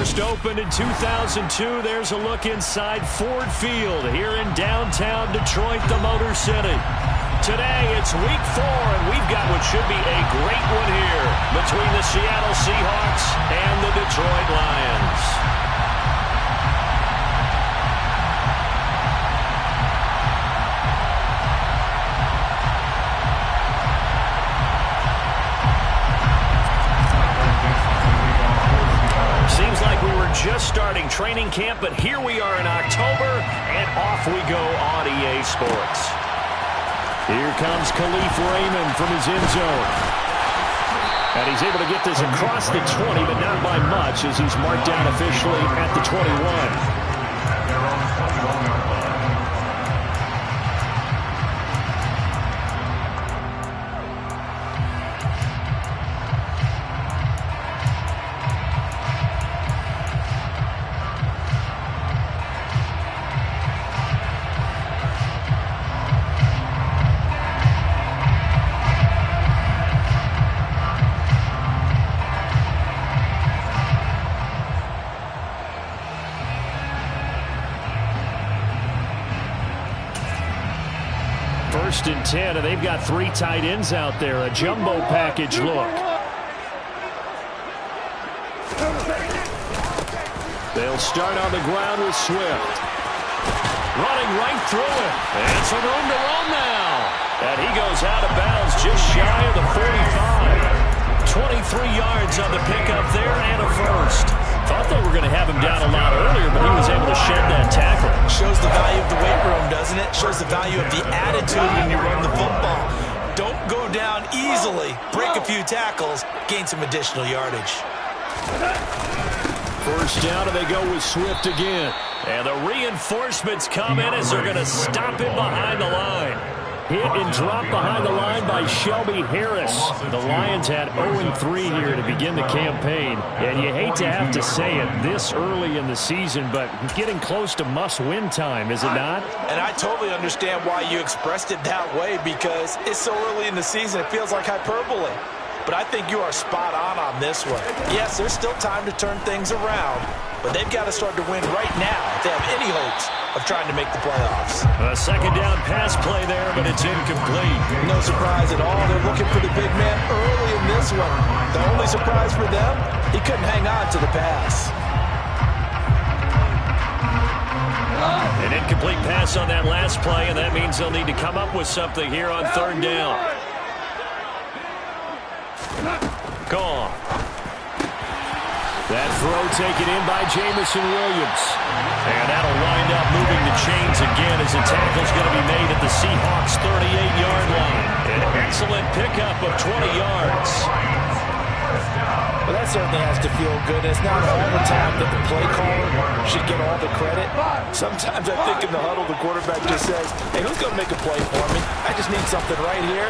First opened in 2002. There's a look inside Ford Field here in downtown Detroit, the Motor City. Today, it's week 4, and we've got what should be a great one here between the Seattle Seahawks and the Detroit Lions. Seems like we were just starting training camp, but here we are in October, and off we go on EA Sports. Here comes Khalif Raymond from his end zone. And he's able to get this across the 20, but not by much, as he's marked down officially at the 21. First and 10, and they've got 3 tight ends out there. A jumbo package look. They'll start on the ground with Swift. Running right through it. And some room to run now. And he goes out of bounds just shy of the 45. 23 yards on the pickup there and a first. Thought they were going to have him down a lot earlier, but he was able to shed that tackle. Shows the value of the weight room, doesn't it? Shows the value of the attitude when you run the football. Don't go down easily. Break a few tackles. Gain some additional yardage. First down, and they go with Swift again. And the reinforcements come in as they're going to stop him behind the line. Hit and drop behind the line by Shelby Harris. The Lions had 0-3 here to begin the campaign. And you hate to have to say it this early in the season, but getting close to must-win time, is it not? And I totally understand why you expressed it that way, because it's so early in the season, it feels like hyperbole. But I think you are spot on this one. Yes, there's still time to turn things around, but they've got to start to win right now if they have any hopes of trying to make the playoffs. A second down pass play there, but it's incomplete. No surprise at all. They're looking for the big man early in this one. The only surprise for them, he couldn't hang on to the pass. An incomplete pass on that last play, and that means they'll need to come up with something here on third down. Gone. That throw taken in by Jamison Williams. And that'll wind up moving the chains again as the tackle's going to be made at the Seahawks' 38-yard line. An excellent pickup of 20 yards. Well, that certainly has to feel good. It's not all the time that the play caller should get all the credit. Sometimes I think in the huddle, the quarterback just says, hey, who's going to make a play for me? I just need something right here.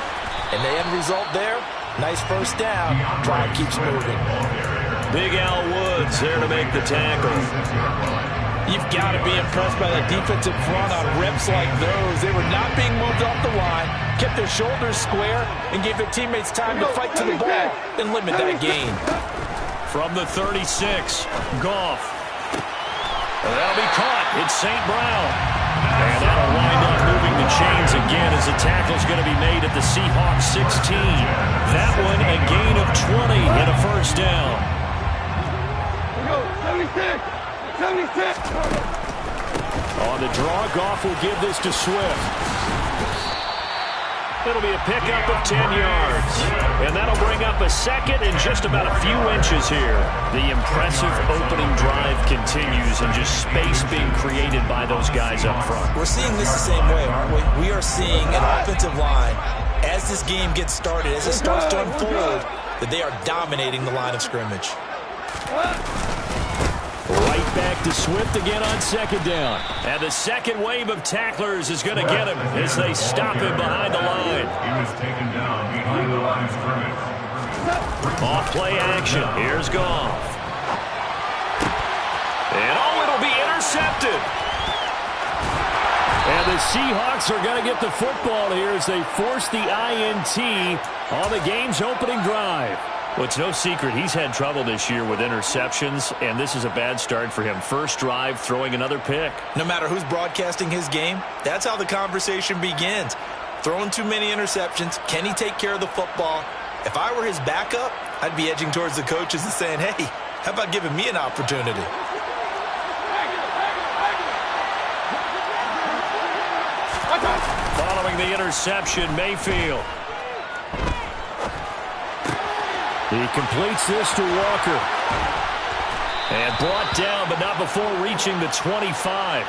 And the end result there, nice first down. Drive keeps moving. Big Al Woods there to make the tackle. You've got to be impressed by that defensive front on reps like those. They were not being moved off the line, kept their shoulders square, and gave their teammates time to fight to the ball and limit that gain. From the 36, Goff. That'll be caught. It's St. Brown. And that'll wind up moving the chains again as the tackle's going to be made at the Seahawks 16. That one a gain of 20 and a first down. 76. On the draw, Goff will give this to Swift. It'll be a pickup of 10 yards. And that'll bring up a second and just about a few inches here. The impressive opening drive continues and just space being created by those guys up front. We're seeing this the same way, aren't we? We are seeing an offensive line, as this game gets started, as it starts to unfold, that they are dominating the line of scrimmage. Right back to Swift again on second down. And the second wave of tacklers is going to get him as they stop him behind the line. He was taken down behind the line of scrimmage. Off play action. Here's Goff. And it'll be intercepted. And the Seahawks are going to get the football here as they force the INT on the game's opening drive. Well, it's no secret he's had trouble this year with interceptions, and this is a bad start for him. First drive, throwing another pick. No matter who's broadcasting his game, that's how the conversation begins. Throwing too many interceptions. Can he take care of the football? If I were his backup, I'd be edging towards the coaches and saying, hey, how about giving me an opportunity? Following the interception, Mayfield. He completes this to Walker. And brought down, but not before reaching the 25.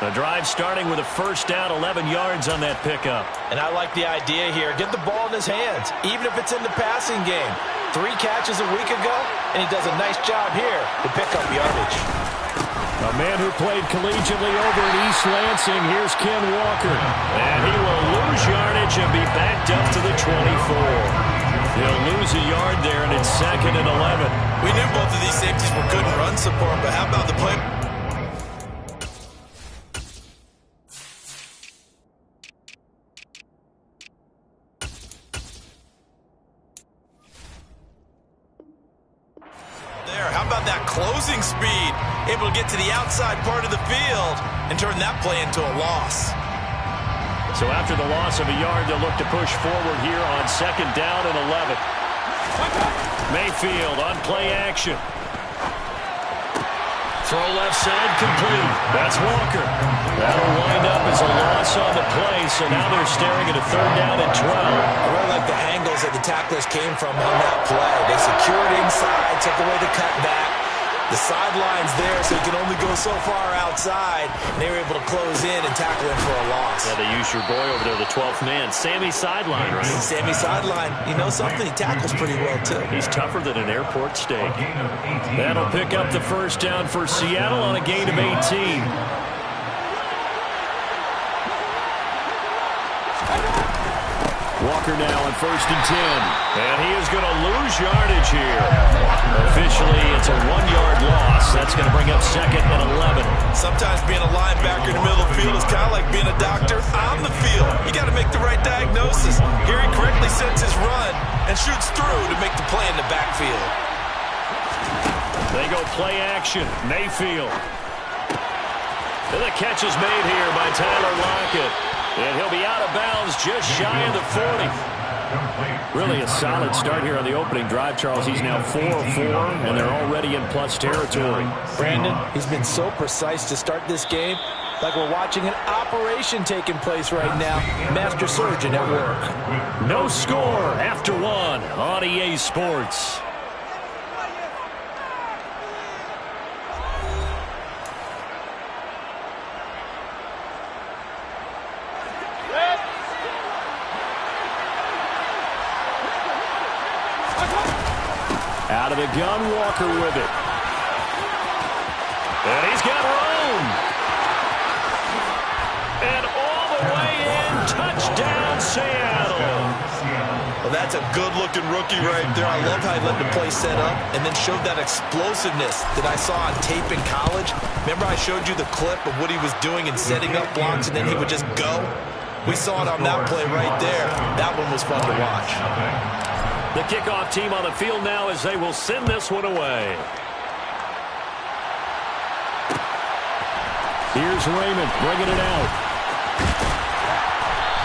The drive starting with a first down, 11 yards on that pickup. And I like the idea here. Get the ball in his hands, even if it's in the passing game. 3 catches a week ago, and he does a nice job here to pick up yardage. A man who played collegiately over at East Lansing, here's Ken Walker. And he will lose yardage and be backed up to the 24. He'll lose a yard there, and it's 2nd and 11. We knew both of these safeties were good in run support, but how about the play? How about that closing speed? Able to get to the outside part of the field and turn that play into a loss. So after the loss of a yard, they'll look to push forward here on 2nd down and 11. Mayfield on play action. Throw left side complete. That's Walker. That'll wind up as a loss on the play, so now they're staring at a 3rd down and 12. I really like the angles that the tacklers came from on that play. They secured inside, took away the cutback. The sideline's there, so he can only go so far outside. And they were able to close in and tackle him for a loss. Yeah, they use your boy over there, the 12th man. Sammy Sideline, right? Sammy Sideline. You know something? He tackles pretty well, too. He's tougher than an airport steak. That'll pick up the first down for Seattle on a gain of 18. Walker now on 1st and 10. And he is going to lose yardage here. Officially, it's a 1-yard loss. That's going to bring up 2nd and 11. Sometimes being a linebacker in the middle of the field is kind of like being a doctor on the field. You got to make the right diagnosis. Here he correctly sets his run and shoots through to make the play in the backfield. They go play action. Mayfield. And the catch is made here by Tyler Lockett. And he'll be out of bounds just shy of the 40. Really a solid start here on the opening drive, Charles. He's now 4 of 4, and they're already in plus territory. Brandon, he's been so precise to start this game, like we're watching an operation taking place right now. Master surgeon at work. No score after 1 on EA Sports. Out of the gun, Walker with it. And he's got room. And all the way in, touchdown, Seattle. Well, that's a good-looking rookie right there. I love how he let the play set up and then showed that explosiveness that I saw on tape in college. Remember I showed you the clip of what he was doing and setting up blocks, and then he would just go? We saw it on that play right there. That one was fun to watch. The kickoff team on the field now as they will send this one away. Here's Raymond bringing it out.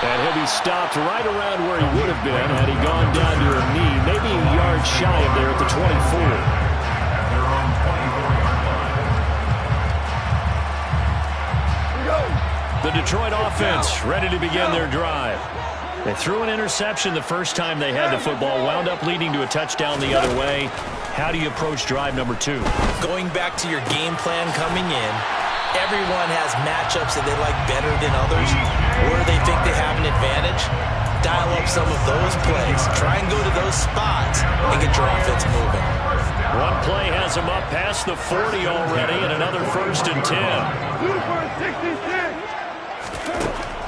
And he'll be stopped right around where he would have been had he gone down to a knee, maybe a yard shy of there at the 24. The Detroit offense ready to begin their drive. They threw an interception the first time they had the football, wound up leading to a touchdown the other way. How do you approach drive number 2? Going back to your game plan coming in, everyone has matchups that they like better than others, where they think they have an advantage. Dial up some of those plays. Try and go to those spots and get your offense moving. One play has them up past the 40 already, and another 1st and 10.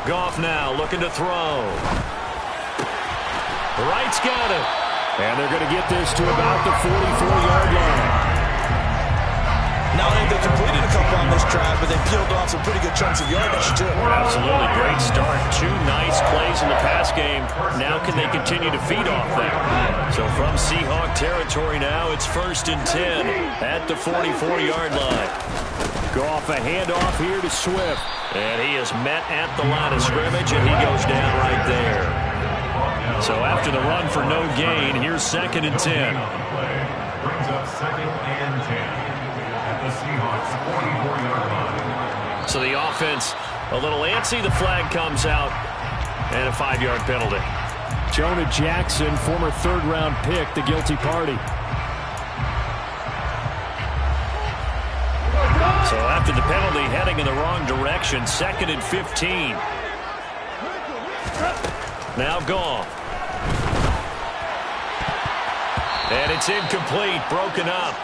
Goff now looking to throw. Wright's got it. And they're going to get this to about the 44-yard line. Not only have they completed a couple on this drive, but they peeled off some pretty good chunks of yardage, too. Absolutely great start. 2 nice plays in the pass game. Now can they continue to feed off that? So from Seahawk territory now, it's 1st and 10 at the 44-yard line. Go off a handoff here to Swift. And he is met at the line of scrimmage, and he goes down right there. So after the run for no gain, here's 2nd and 10. Brings up 2nd and 10 at the Seahawks 44-yard line. So the offense a little antsy. The flag comes out, and a 5-yard penalty. Jonah Jackson, former 3rd-round pick, the guilty party. So after the penalty, heading in the wrong direction, 2nd and 15. Now gone. And it's incomplete, broken up.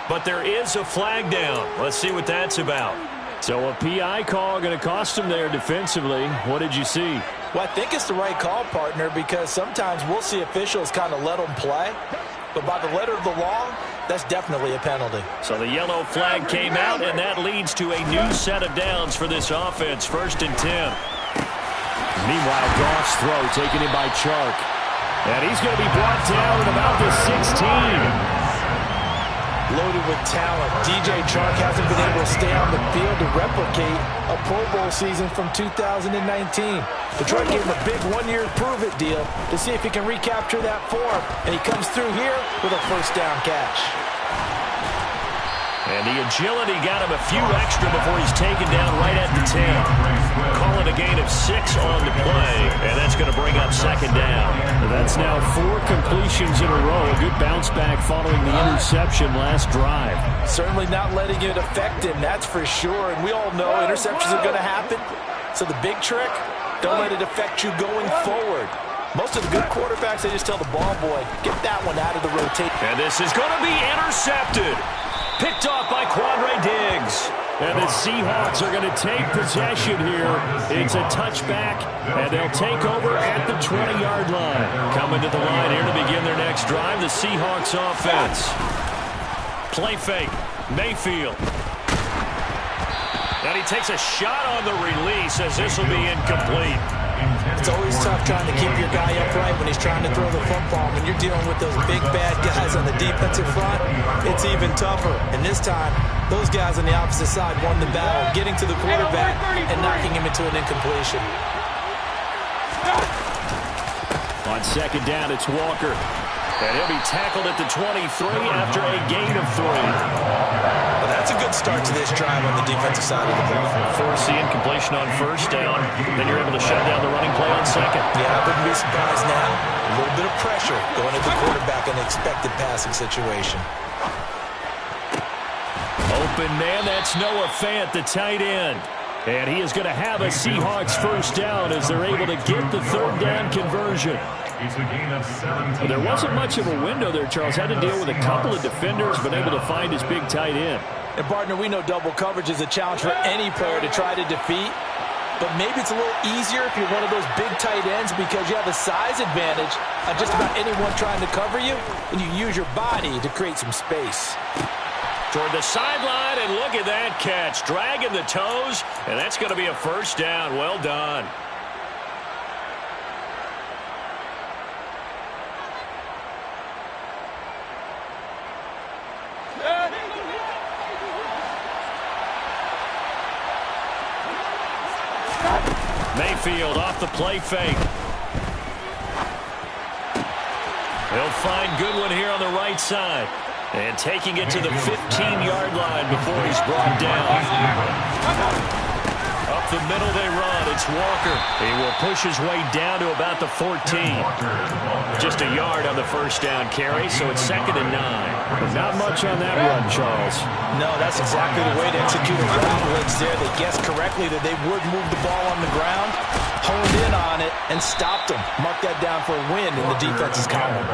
But there is a flag down. Let's see what that's about. So a PI call going to cost him there defensively. What did you see? Well, I think it's the right call, partner, because sometimes we'll see officials kind of let them play. But by the letter of the law, that's definitely a penalty. So the yellow flag came out, and that leads to a new set of downs for this offense. 1st and 10. Meanwhile, Goff's throw taken in by Chark. And he's going to be brought down at about the 16. Loaded with talent. DJ Chark hasn't been able to stay on the field to replicate a Pro Bowl season from 2019. Detroit gave him a big 1-year prove-it deal to see if he can recapture that form. And he comes through here with a 1st down catch. And the agility got him a few extra before he's taken down right at the 10. Call it a gain of 6 on the play, and that's going to bring up 2nd down. That's now 4 completions in a row. A good bounce back following the interception last drive. Certainly not letting it affect him, that's for sure. And we all know interceptions are going to happen. So the big trick, don't let it affect you going forward. Most of the good quarterbacks, they just tell the ball boy, get that one out of the rotation. And this is going to be intercepted. Picked off by Quandre Diggs. And the Seahawks are going to take possession here. It's a touchback, and they'll take over at the 20-yard line. Coming to the line here to begin their next drive, the Seahawks offense. Play fake, Mayfield. And he takes a shot on the release as this will be incomplete. It's always tough trying to keep your guy upright when he's trying to throw the football. When you're dealing with those big, bad guys on the defensive front, it's even tougher. And this time, those guys on the opposite side won the battle, getting to the quarterback and knocking him into an incompletion. On 2nd down, it's Walker. And he'll be tackled at the 23 after a gain of 3. Well, that's a good start to this drive on the defensive side of the ball. Force the incompletion on 1st down. Then you're able to shut down the running play on 2nd. Yeah, I wouldn't be surprised now. A little bit of pressure going at the quarterback in an expected passing situation. Open man, that's Noah Fant, the tight end. And he is going to have a Seahawks 1st down as they're able to get the 3rd down conversion. It's a gain of 17. There wasn't much of a window there, Charles. Had to deal with a couple of defenders, but able to find his big tight end. And, partner, we know double coverage is a challenge for any player to try to defeat. But maybe it's a little easier if you're one of those big tight ends because you have a size advantage on just about anyone trying to cover you, and you use your body to create some space. Toward the sideline, and look at that catch. Dragging the toes, and that's going to be a 1st down. Well done. Mayfield off the play fake. He'll find Goodwin here on the right side. And taking it to the 15-yard line before he's brought down. Up the middle they run. It's Walker. He will push his way down to about the 14. Just a yard on the 1st down carry, so it's 2nd and 9. But not much on that run, Charles. No, that's exactly the way to execute a run blitz there. They guessed correctly that they would move the ball on the ground, honed in on it, and stopped them. Mark that down for a win in the defense's column.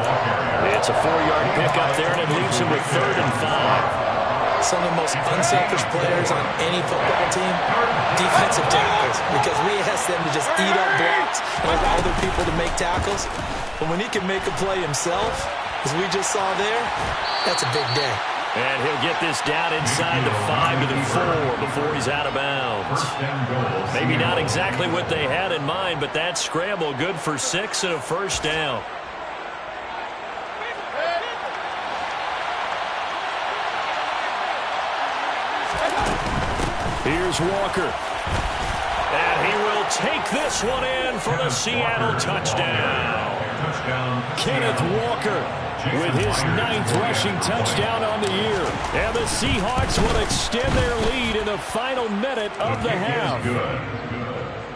It's a 4-yard pickup there, and it leaves him with 3rd and 5. Some of the most unselfish players on any football team, defensive tackles, because we ask them to just eat up blocks and allow other people to make tackles. But when he can make a play himself, as we just saw there, that's a big day. And he'll get this down inside the 5 to the 4 before he's out of bounds. Maybe not exactly what they had in mind, but that scramble good for 6 and a first down. Here's Walker. And he will take this one in for the Seattle touchdown. Kenneth Walker with his 9th rushing touchdown on the year. And the Seahawks will extend their lead in the final minute of the half.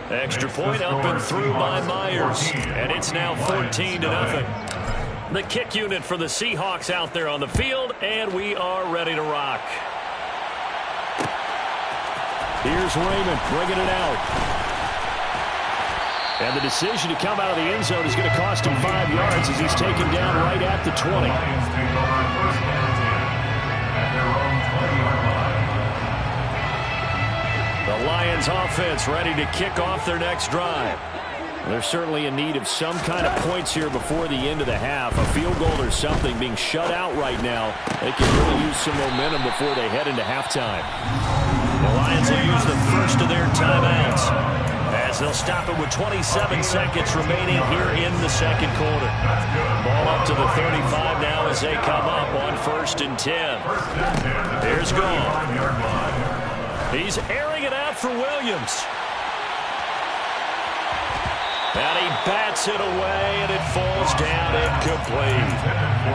Extra point up and through by Myers. And it's now 14-0. The kick unit for the Seahawks out there on the field, and we are ready to rock. Here's Raymond bringing it out. And the decision to come out of the end zone is going to cost him 5 yards as he's taken down right at the 20. The Lions offense ready to kick off their next drive. They're certainly in need of some kind of points here before the end of the half. A field goal or something. Being shut out right now, they can really use some momentum before they head into halftime. The Lions will use the first of their timeouts as they'll stop it with 27 seconds remaining here in the second quarter. Ball up to the 35 now as they come up on 1st and 10. Here's Goff. He's airing it out for Williams. And he bats it away, and it falls down incomplete.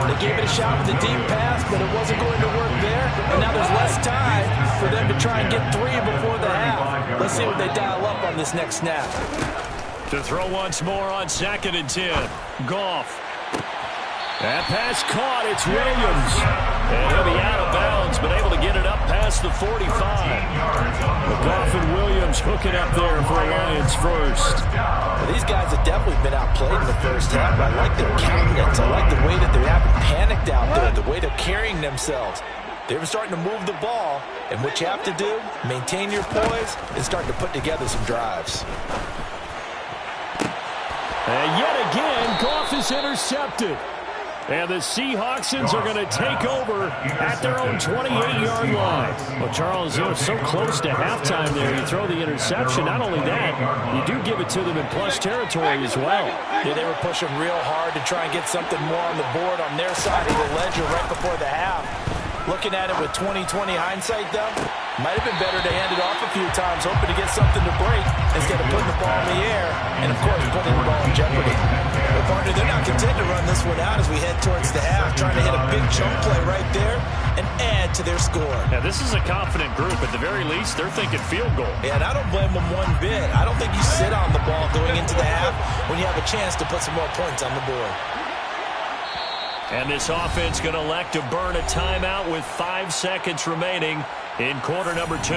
They gave it a shot with the deep pass, but it wasn't going to work there. And now there's less time for them to try and get 3 before the half. Let's see what they dial up on this next snap. To throw once more on 2nd and 10. Goff. That pass caught. It's Williams. And he'll be out of bounds, but able to get it up past the 45. Goff and Williams hooking up there for a Lions first. Well, these guys have definitely been outplayed in the first half. I like their countenance. I like the way that they haven't panicked out there, the way they're carrying themselves. They're starting to move the ball, and what you have to do, maintain your poise and start to put together some drives. And yet again, Goff is intercepted. And the Seahawksons are going to take over at their own 28-yard line. Well, Charles, they were so close to halftime there. You throw the interception. Not only that, you do give it to them in plus territory as well. Yeah, they were pushing real hard to try and get something more on the board on their side of the ledger right before the half. Looking at it with 20/20 hindsight, though, might have been better to hand it off a few times, hoping to get something to break instead of putting the ball in the air and, of course, putting the ball in jeopardy. But, partner, they're not content to run this one out as we head towards the half, trying to hit a big jump play right there and add to their score. Now, this is a confident group. At the very least, they're thinking field goal. Yeah, and I don't blame them one bit. I don't think you sit on the ball going into the half when you have a chance to put some more points on the board. And this offense going to elect to burn a timeout with 5 seconds remaining in quarter number 2.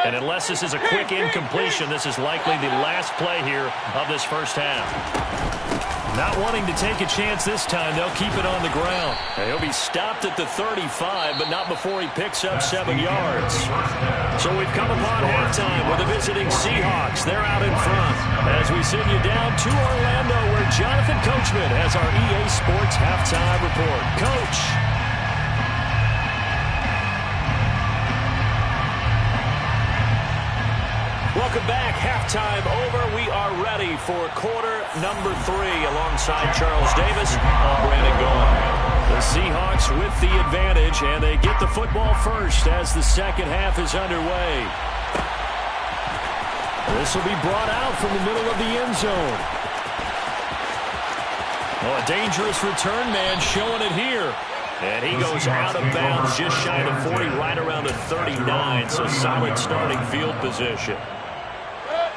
And unless this is a quick incompletion, this is likely the last play here of this first half. Not wanting to take a chance this time, they'll keep it on the ground. He'll be stopped at the 35, but not before he picks up 7 yards. So we've come upon halftime with the visiting Seahawks. They're out in front as we send you down to Orlando, where Jonathan Coachman has our EA Sports halftime report. Coach. Welcome back. Halftime over. We are ready for quarter number 3 alongside Charles Davis. I'm Brandon Gaughan. The Seahawks with the advantage, and they get the football first as the second half is underway. This will be brought out from the middle of the end zone. Well, a dangerous return man showing it here. And he goes out of bounds just shy of 40, right around the 39. So solid starting field position.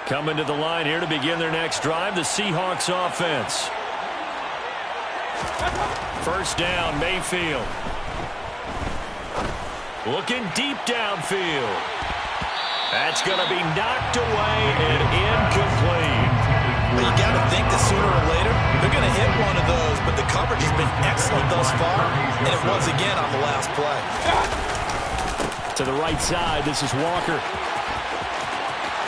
Coming to the line here to begin their next drive, the Seahawks offense. First down, Mayfield. Looking deep downfield. That's going to be knocked away and incomplete. Well, you got to think that sooner or later they're going to hit one of those, but the coverage has been excellent thus far, and it was again on the last play. To the right side, this is Walker.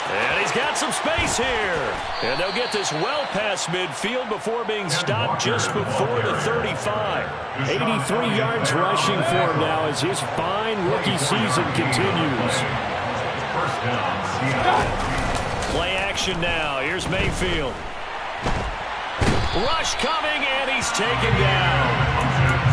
And he's got some space here. And they'll get this well past midfield before being stopped just before the 35. 83 yards rushing for him now as his fine rookie season continues. First down, Seattle. Play action now. Here's Mayfield. Rush coming, and he's taken down.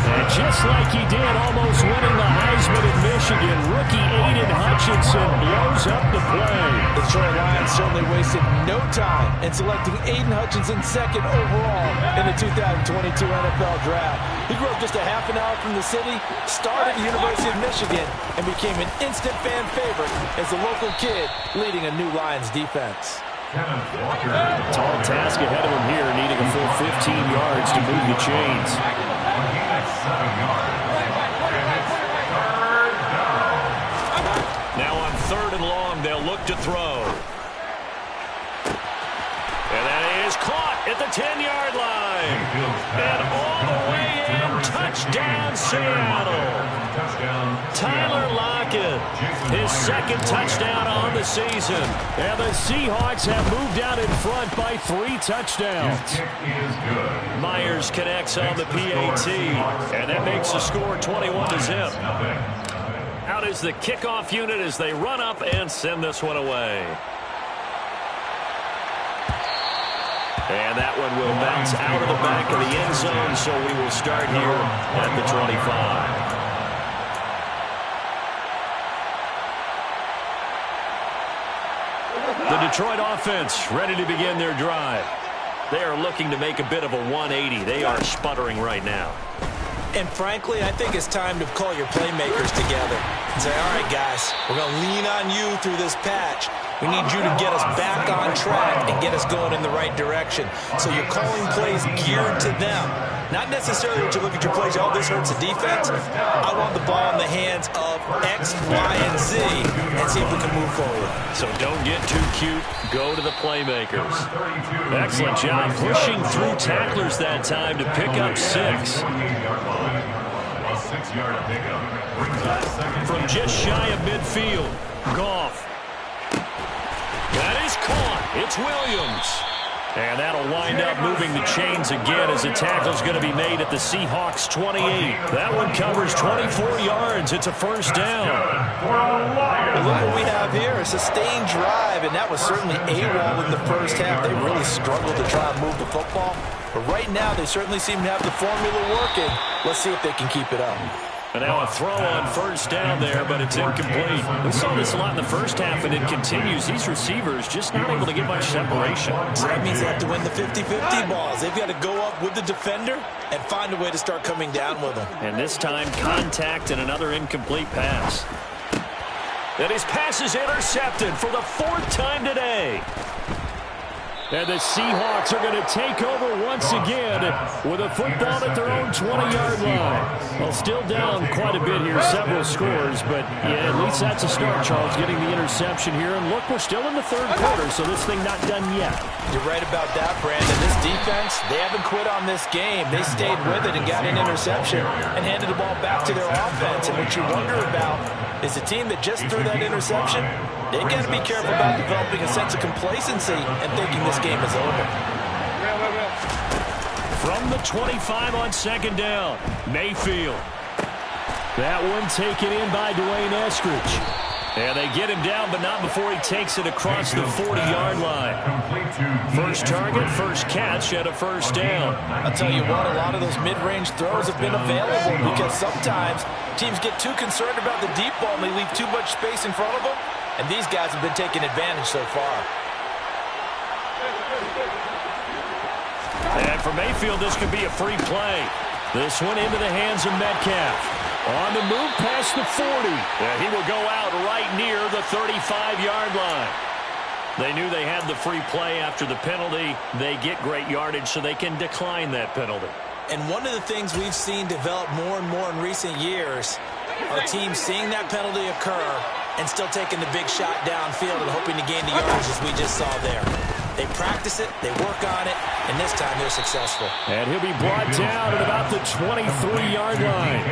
And just like he did almost winning the Heisman in Michigan, rookie Aiden Hutchinson blows up the play. The Detroit Lions certainly wasted no time in selecting Aiden Hutchinson second overall in the 2022 NFL Draft. He grew up just a half an hour from the city, started at the University of Michigan, and became an instant fan favorite as a local kid leading a new Lions defense. Tall task ahead of him here, needing a full 15 yards to move the chains. Now on 3rd and long, they'll look to throw. And that is caught at the 10-yard line. And all the way in, touchdown Seattle. Tyler Lockett, his second touchdown on the season. And the Seahawks have moved out in front by 3 touchdowns. Myers connects on the PAT, and that makes the score 21-0. Out is the kickoff unit as they run up and send this one away. And that one will bounce out of the back of the end zone, so we will start here at the 25. The Detroit offense ready to begin their drive. They are looking to make a bit of a 180. They are sputtering right now. And frankly, I think it's time to call your playmakers together and say, all right, guys, we're going to lean on you through this patch. We need you to get us back on track and get us going in the right direction. So you're calling plays geared to them. Not necessarily that you look at your plays, oh, this hurts the defense. I want the ball in the hands of X, Y, and Z and see if we can move forward. So don't get too cute. Go to the playmakers. Excellent job pushing through tacklers that time to pick up 6. From just shy of midfield, Goff. That is caught. It's Williams. And that'll wind up moving the chains again as the tackle's going to be made at the Seahawks 28. That one covers 24 yards. It's a first down. Well, look what we have here. A sustained drive, and that was certainly AWOL in the first half. They really struggled to try and move the football. But right now, they certainly seem to have the formula working. Let's see if they can keep it up. And now a throw on first down there, but it's incomplete. We saw this a lot in the first half, and it continues. These receivers just not able to get much separation. So that means they have to win the 50-50 balls. They've got to go up with the defender and find a way to start coming down with them. And this time, contact and another incomplete pass. And his pass is intercepted for the 4th time today. And the Seahawks are going to take over once again with a football at their own 20-yard line. Well, still down quite a bit here, several scores, but yeah, at least that's a start, Charles, getting the interception here. And look, we're still in the 3rd quarter, so this thing not done yet. You're right about that, Brandon. This defense, they haven't quit on this game. They stayed with it and got an interception and handed the ball back to their offense. And what you wonder about is a team that just threw that interception, they've got to be careful about developing a sense of complacency and thinking this game is over. From the 25 on 2nd down, Mayfield. That one taken in by Dwayne Eskridge. And they get him down, but not before he takes it across the 40-yard line. First target, first catch at a first down. I'll tell you what, a lot of those mid-range throws have been available because sometimes teams get too concerned about the deep ball and they leave too much space in front of them. And these guys have been taking advantage so far. And for Mayfield, this could be a free play. This one into the hands of Metcalf. On the move past the 40. And he will go out right near the 35-yard line. They knew they had the free play after the penalty. They get great yardage, so they can decline that penalty. And one of the things we've seen develop more and more in recent years are teams seeing that penalty occur and still taking the big shot downfield and hoping to gain the yardage as we just saw there. They practice it, they work on it, and this time they're successful. And he'll be brought down at about the 23-yard line.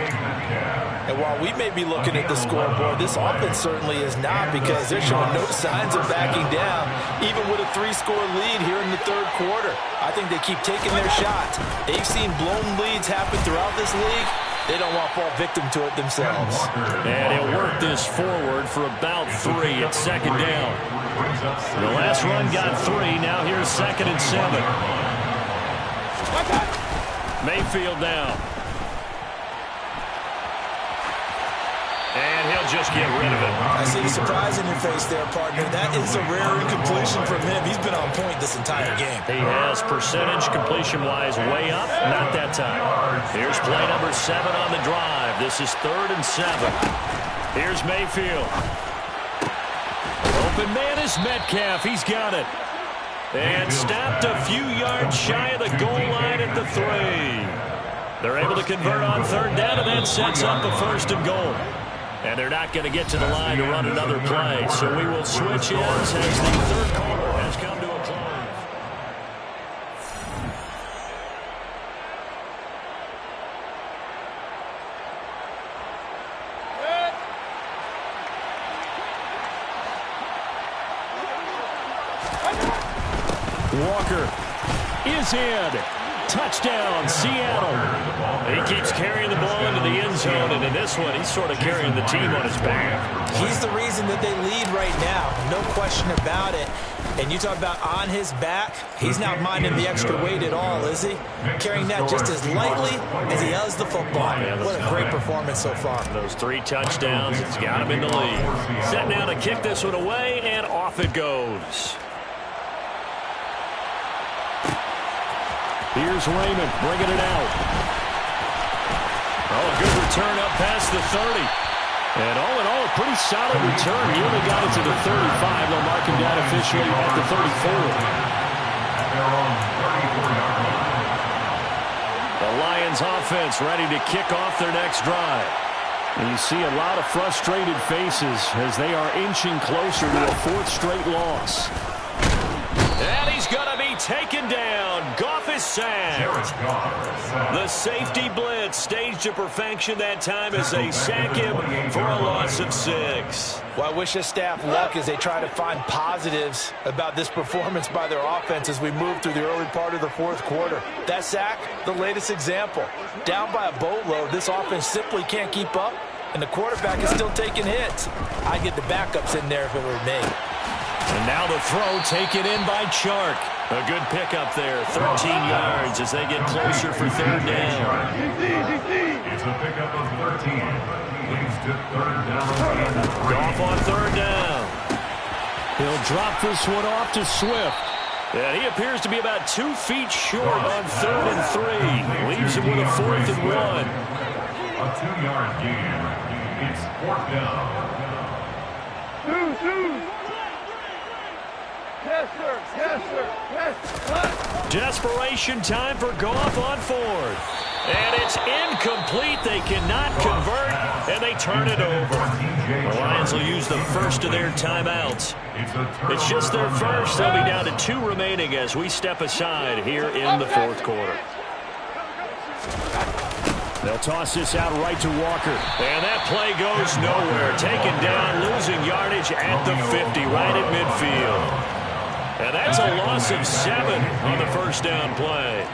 And while we may be looking at the scoreboard, this offense certainly is not, because they're showing no signs of backing down, even with a 3-score lead here in the third quarter. I think they keep taking their shots. They've seen blown leads happen throughout this league. They don't want to fall victim to it themselves. And he'll work this forward for about 3 at second down. The last run got 3. Now here's 2nd and 7. Mayfield down. And he'll just get rid of it. I see the surprise in your face there, partner. That is a rare incompletion from him. He's been on point this entire game. He has percentage completion-wise way up. Not that time. Here's play number 7 on the drive. This is 3rd and 7. Here's Mayfield. Open man is Metcalf. He's got it. And stopped a few yards shy of the goal line at the 3. They're able to convert on 3rd down, and that sets up a 1st and goal. And they're not going to get to the line to run another play. So we will switch ends as the third quarter has come to a close. Walker is in. Touchdown, Seattle. He keeps carrying the ball into the end zone, and in this one, he's sort of carrying the team on his back. He's the reason that they lead right now, no question about it. And you talk about on his back, he's not minding the extra weight at all, is he? Carrying that just as lightly as he does the football. What a great performance so far. Those 3 touchdowns, it's got him in the lead. Set now to kick this one away, and off it goes. Here's Raymond bringing it out. Oh, a good return up past the 30. And all in all, a pretty solid return. He only got it to the 35. They'll mark him down officially at the 34. The Lions offense ready to kick off their next drive. And you see a lot of frustrated faces as they are inching closer to a 4th straight loss. And he's going to be taken down. Goff is sacked. The safety blitz staged to perfection that time as they sack him for a loss of 6. Well, I wish this staff luck as they try to find positives about this performance by their offense as we move through the early part of the 4th quarter. That sack, the latest example. Down by a boatload, this offense simply can't keep up, and the quarterback is still taking hits. I'd get the backups in there if it were me. And now the throw taken in by Chark. A good pickup there, 13 yards as they get closer for 3rd down. It's a pickup of 13. Leads to 3rd down. Goff on 3rd down. He'll drop this one off to Swift. And he appears to be about 2 feet short on 3rd and 3. Leaves him with a 4th and 1. A 2-yard gain. It's 4th down. Yes, sir. Yes, sir. Yes, sir. Desperation time for Goff on 4th. And it's incomplete. They cannot convert, and they turn it over. The Lions will use the first of their timeouts. It's just their first. They'll be down to 2 remaining as we step aside here in the 4th quarter. They'll toss this out right to Walker. And that play goes nowhere. Taken down, losing yardage at the 50, right at midfield. And that's a loss of 7 on the 1st down play.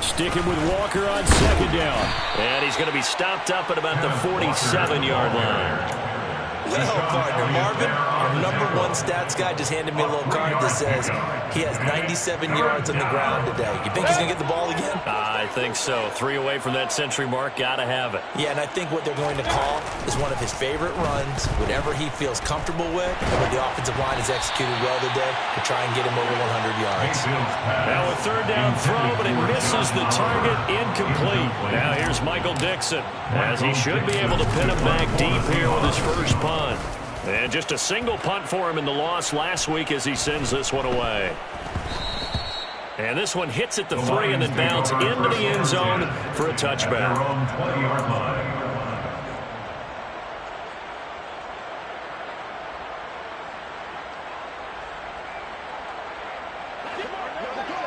Sticking with Walker on 2nd down. And he's going to be stopped up at about the 47-yard line. Well, partner, Marvin, our #1 stats guy just handed me a little card that says he has 97 yards on the ground today. You think he's going to get the ball again? I think so. 3 away from that century mark. Got to have it. Yeah, and I think what they're going to call is one of his favorite runs, whatever he feels comfortable with, and when the offensive line has executed well today to try and get him over 100 yards. Now a 3rd down throw, but it misses the target, incomplete. Now here's Michael Dixon, as he should be able to pin him back deep here with his first punt. And just a single punt for him in the loss last week as he sends this one away. And this one hits at the 3 and then bounces into the end zone for a touchback.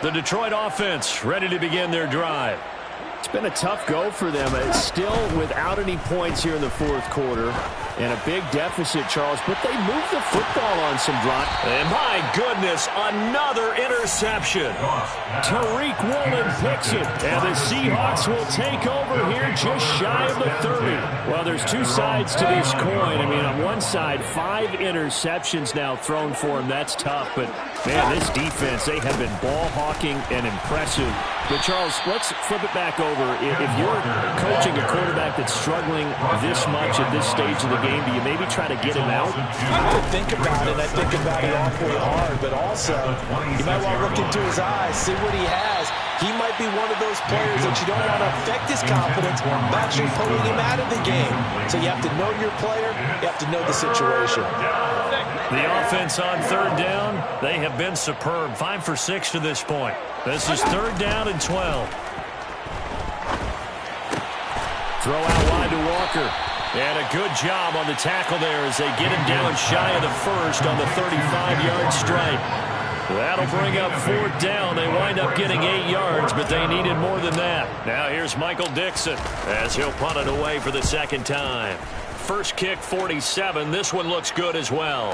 The Detroit offense ready to begin their drive. It's been a tough go for them. It's still without any points here in the fourth quarter. And a big deficit, Charles, but they moved the football on some drive. And my goodness, another interception. Tariq Woolen picks it, and the Seahawks will take over here just shy of the 30. Well, there's two sides to this coin. I mean, on one side, 5 interceptions now thrown for him. That's tough, but, man, this defense, they have been ball hawking and impressive. But, Charles, let's flip it back over. If you're coaching a quarterback that's struggling this much at this stage of the game, do you maybe try to get him out? I think about it. I think about it awfully hard. But also, you might want to look into his eyes, see what he has. He might be one of those players that you don't want to affect his confidence by actually pulling him out of the game. So you have to know your player. You have to know the situation. The offense on third down, they have been superb. 5 for 6 to this point. This is third down and 12. Throw out wide to Walker. And a good job on the tackle there as they get him down shy of the first on the 35-yard strike. That'll bring up fourth down. They wind up getting 8 yards, but they needed more than that. Now here's Michael Dixon as he'll punt it away for the second time. First kick, 47. This one looks good as well.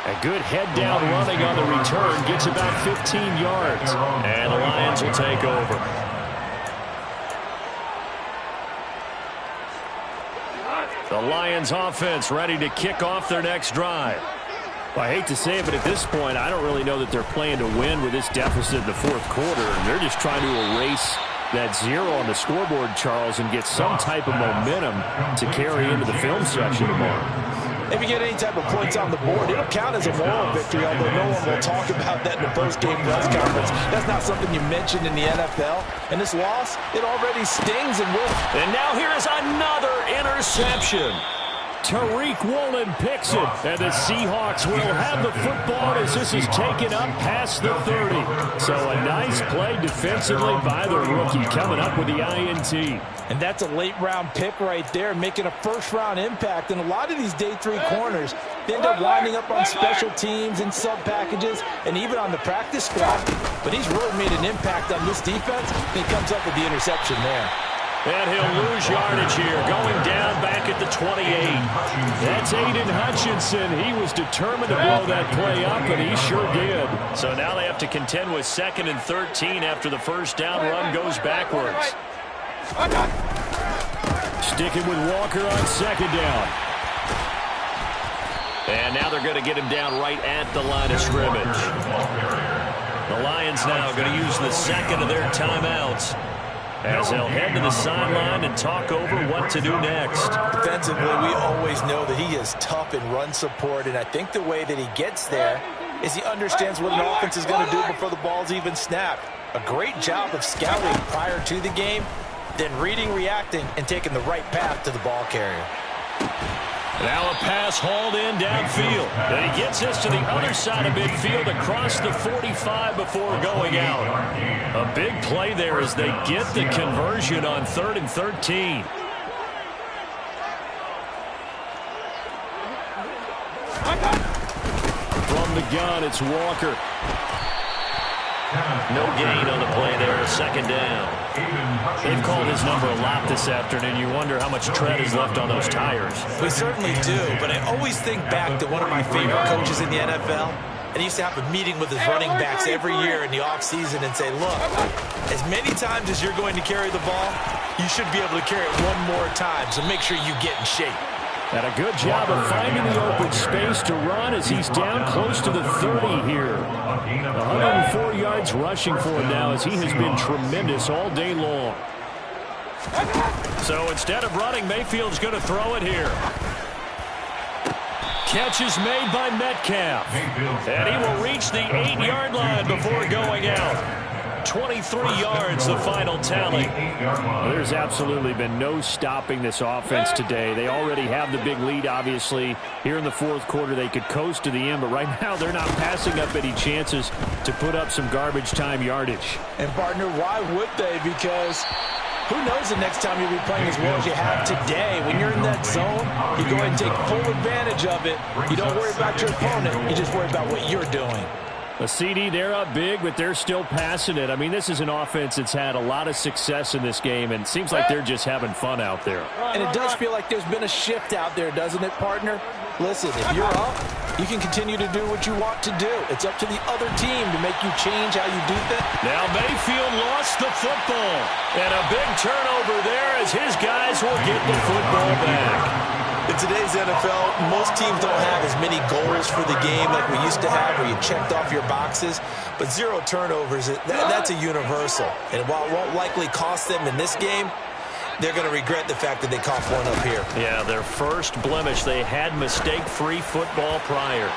A good head-down running on the return. Gets about 15 yards. And the Lions will take over. The Lions offense ready to kick off their next drive. Well, I hate to say it, but at this point, I don't really know that they're playing to win with this deficit in the fourth quarter. They're just trying to erase that 0 on the scoreboard, Charles, and get some type of momentum to carry into the film section tomorrow. If you get any type of points on the board, it'll count as a moral victory, although no one will talk about that in the post-game press conference. That's not something you mentioned in the NFL. And this loss, it already stings and will. And now here is another interception. Tariq Woolen picks it, and the Seahawks will have the football as this is taken up past the 30. So a nice play defensively by the rookie, coming up with the INT. And that's a late-round pick right there, making a first-round impact. And a lot of these day 3 corners, they end up winding up on special teams and sub-packages and even on the practice squad. But he's really made an impact on this defense, and he comes up with the interception there. And he'll lose yardage here, going down back at the 28. That's Aiden Hutchinson. He was determined to blow that play up, and he sure did. So now they have to contend with 2nd and 13 after the first down run goes backwards. Sticking with Walker on 2nd down. And now they're going to get him down right at the line of scrimmage. The Lions now going to use the second of their timeouts, as they'll head to the sideline and talk over what to do next. Defensively, we always know that he is tough in run support, and I think the way that he gets there is he understands what an offense is going to do before the ball's even snapped. A great job of scouting prior to the game, then reading, reacting, and taking the right path to the ball carrier. Now a pass hauled in downfield. And he gets this to the other side of midfield across the 45 before going out. A big play there as they get the conversion on 3rd and 13. From the gun, it's Walker. No gain on the play there, 2nd down. They've called his number a lot this afternoon. You wonder how much tread is left on those tires. We certainly do, but I always think back to one of my favorite coaches in the NFL. And he used to have a meeting with his running backs every year in the offseason and say, look, as many times as you're going to carry the ball, you should be able to carry it one more time, so make sure you get in shape. And a good job of finding the open space to run as he's down close to the 30 here. 104 yards rushing for him now as he has been tremendous all day long. So instead of running, Mayfield's going to throw it here. Catch is made by Metcalf. And he will reach the 8-yard line before going out. 23 yards, the final tally. Well, there's absolutely been no stopping this offense today. They already have the big lead, obviously. Here in the fourth quarter, they could coast to the end, but right now they're not passing up any chances to put up some garbage time yardage. And, partner, why would they? Because who knows the next time you'll be playing as well as you have today. When you're in that zone, you go ahead and take full advantage of it. You don't worry about your opponent. You just worry about what you're doing. A CD, they're up big, but they're still passing it. I mean, this is an offense that's had a lot of success in this game, and it seems like they're just having fun out there. And it does feel like there's been a shift out there, doesn't it, partner? Listen, if you're up, you can continue to do what you want to do. It's up to the other team to make you change how you do things. Now Mayfield lost the football, and a big turnover there as his guys will get the football back. In today's NFL, most teams don't have as many goals for the game like we used to have where you checked off your boxes. But 0 turnovers, that's a universal. And while it won't likely cost them in this game, they're going to regret the fact that they coughed one up here. Yeah, their first blemish. They had mistake-free football prior.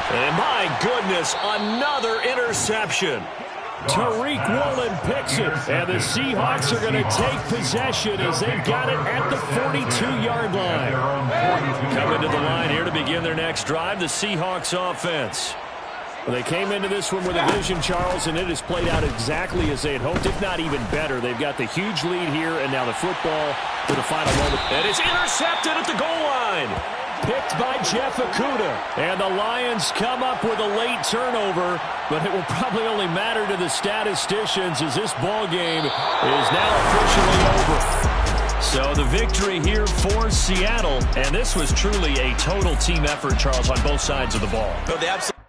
And my goodness, another interception. Tariq Woolen picks it, and the Seahawks are going to take possession as they've got it at the 42-yard line. Coming to the line here to begin their next drive, the Seahawks offense. Well, they came into this one with a vision, Charles, and it has played out exactly as they had hoped, if not even better. They've got the huge lead here, and now the football to the final moment. And it's intercepted at the goal line. Picked by Jeff Okudah. And the Lions come up with a late turnover, but it will probably only matter to the statisticians as this ball game is now officially over. So the victory here for Seattle, and this was truly a total team effort, Charles, on both sides of the ball. No, they absolutely